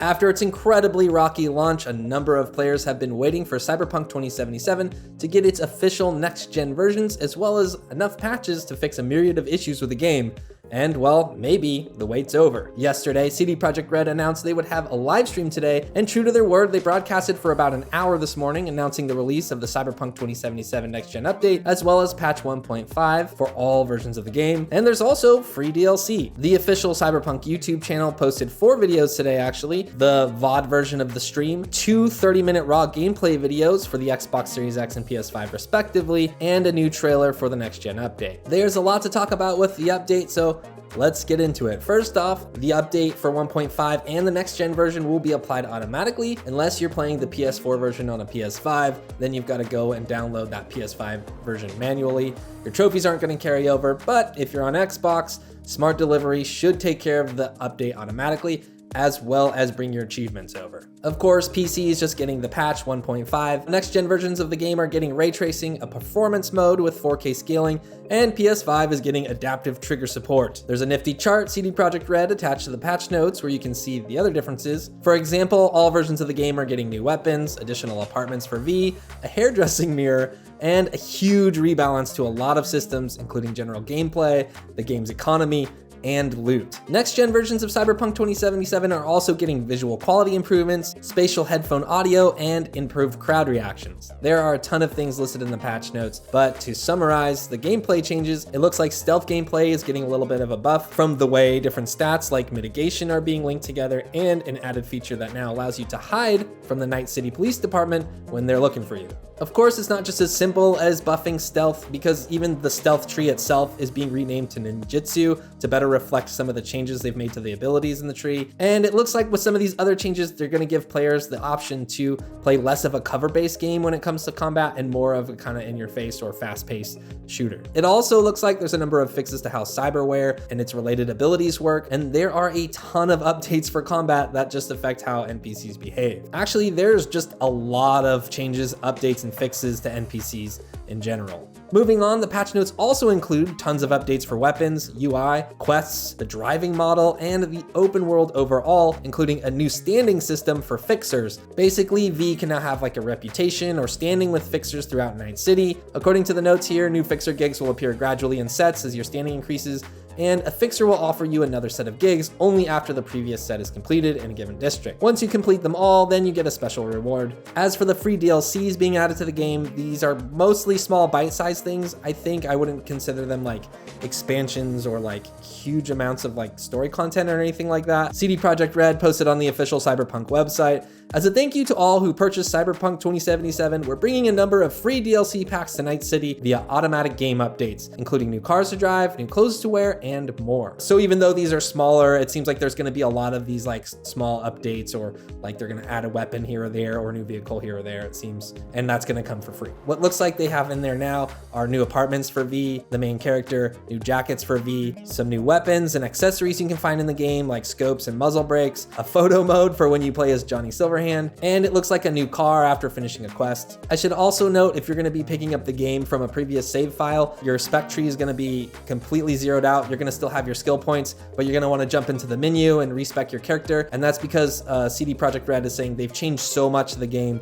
After its incredibly rocky launch, a number of players have been waiting for Cyberpunk 2077 to get its official next-gen versions, as well as enough patches to fix a myriad of issues with the game. And well, maybe the wait's over. Yesterday, CD Projekt Red announced they would have a live stream today, and true to their word, they broadcasted for about an hour this morning, announcing the release of the Cyberpunk 2077 next-gen update, as well as patch 1.5 for all versions of the game. And there's also free DLC. The official Cyberpunk YouTube channel posted 4 videos today, actually. The VOD version of the stream, 2 30-minute raw gameplay videos for the Xbox Series X and PS5 respectively, and a new trailer for the next-gen update. There's a lot to talk about with the update, so let's get into it. First off, the update for 1.5 and the next gen version will be applied automatically unless you're playing the PS4 version on a PS5. Then you've got to go and download that PS5 version manually. Your trophies aren't going to carry over, but if you're on Xbox, Smart Delivery should take care of the update automatically, as well as bring your achievements over. Of course, PC is just getting the patch 1.5. Next gen versions of the game are getting ray tracing, a performance mode with 4K scaling, and PS5 is getting adaptive trigger support. There's a nifty chart CD Projekt Red attached to the patch notes where you can see the other differences. For example, all versions of the game are getting new weapons, additional apartments for V, a hairdressing mirror, and a huge rebalance to a lot of systems, including general gameplay, the game's economy, and loot. Next-gen versions of Cyberpunk 2077 are also getting visual quality improvements, spatial headphone audio, and improved crowd reactions. There are a ton of things listed in the patch notes, but to summarize the gameplay changes, it looks like stealth gameplay is getting a little bit of a buff from the way different stats like mitigation are being linked together, and an added feature that now allows you to hide from the Night City Police Department when they're looking for you. Of course, it's not just as simple as buffing stealth, because even the stealth tree itself is being renamed to ninjutsu to better reflect some of the changes they've made to the abilities in the tree. And it looks like with some of these other changes, they're going to give players the option to play less of a cover-based game when it comes to combat and more of a kind of in-your-face or fast-paced shooter. It also looks like there's a number of fixes to how cyberware and its related abilities work, and there are a ton of updates for combat that just affect how NPCs behave. Actually, there's just a lot of changes, updates, and fixes to NPCs in general. Moving on, the patch notes also include tons of updates for weapons, UI, quests, the driving model, and the open world overall, including a new standing system for fixers. Basically, V can now have like a reputation or standing with fixers throughout Night City. According to the notes here, new fixer gigs will appear gradually in sets as your standing increases, and a fixer will offer you another set of gigs only after the previous set is completed in a given district. Once you complete them all, then you get a special reward. As for the free DLCs being added to the game, these are mostly small bite-sized things. I think I wouldn't consider them like expansions or like huge amounts of like story content or anything like that. CD Projekt Red posted on the official Cyberpunk website, "As a thank you to all who purchased Cyberpunk 2077, we're bringing a number of free DLC packs to Night City via automatic game updates, including new cars to drive, new clothes to wear, and more." So even though these are smaller, it seems like there's going to be a lot of these like small updates, or like they're going to add a weapon here or there or a new vehicle here or there, it seems, and that's going to come for free. What looks like they have in there now are new apartments for V, the main character, new jackets for V, some new weapons and accessories you can find in the game like scopes and muzzle brakes, a photo mode for when you play as Johnny Silverhand, and it looks like a new car after finishing a quest. I should also note, if you're going to be picking up the game from a previous save file, your spec tree is going to be completely zeroed out. You're going to still have your skill points, but you're going to want to jump into the menu and respec your character, and that's because CD Projekt Red is saying they've changed so much of the game.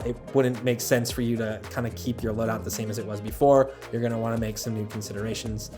It wouldn't make sense for you to kind of keep your loadout the same as it was before. You're going to want to make some new considerations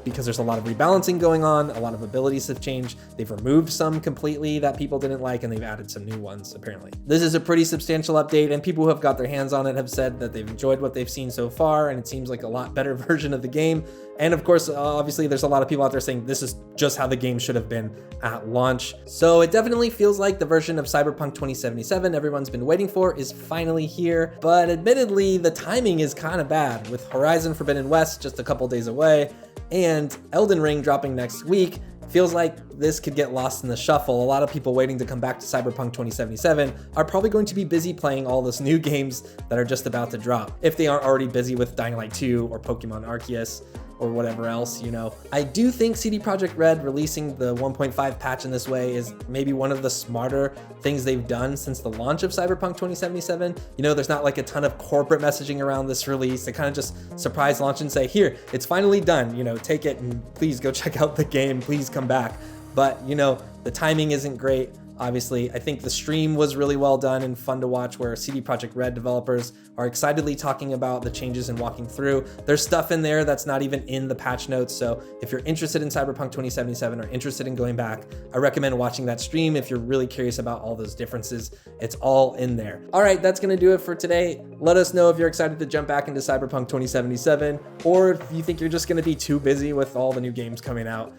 because there's a lot of rebalancing going on. A lot of abilities have changed. They've removed some completely that people didn't like, and they've added some new ones, apparently. This is a pretty substantial update, and people who have got their hands on it have said that they've enjoyed what they've seen so far, and it seems like a lot better version of the game. And of course, obviously, there's a lot of people out there saying this is just how the game should have been at launch. So it definitely feels like the version of Cyberpunk 2077 everyone's been waiting for is finally here. But admittedly, the timing is kind of bad, with Horizon Forbidden West just a couple days away and Elden Ring dropping next week. Feels like this could get lost in the shuffle. A lot of people waiting to come back to Cyberpunk 2077 are probably going to be busy playing all those new games that are just about to drop, if they aren't already busy with Dying Light 2 or Pokemon Arceus or whatever else, you know. I do think CD Projekt Red releasing the 1.5 patch in this way is maybe one of the smarter things they've done since the launch of Cyberpunk 2077. You know, there's not like a ton of corporate messaging around this release. They kind of just surprise launch and say, here, it's finally done, you know, take it and please go check out the game, please come back. But, you know, the timing isn't great. Obviously, I think the stream was really well done and fun to watch, where CD Projekt Red developers are excitedly talking about the changes and walking through. There's stuff in there that's not even in the patch notes, so if you're interested in Cyberpunk 2077 or interested in going back, I recommend watching that stream if you're really curious about all those differences. It's all in there. All right, that's gonna do it for today. Let us know if you're excited to jump back into Cyberpunk 2077, or if you think you're just gonna be too busy with all the new games coming out.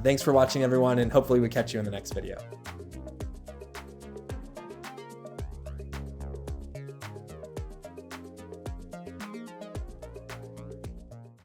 Thanks for watching, everyone, and hopefully we catch you in the next video.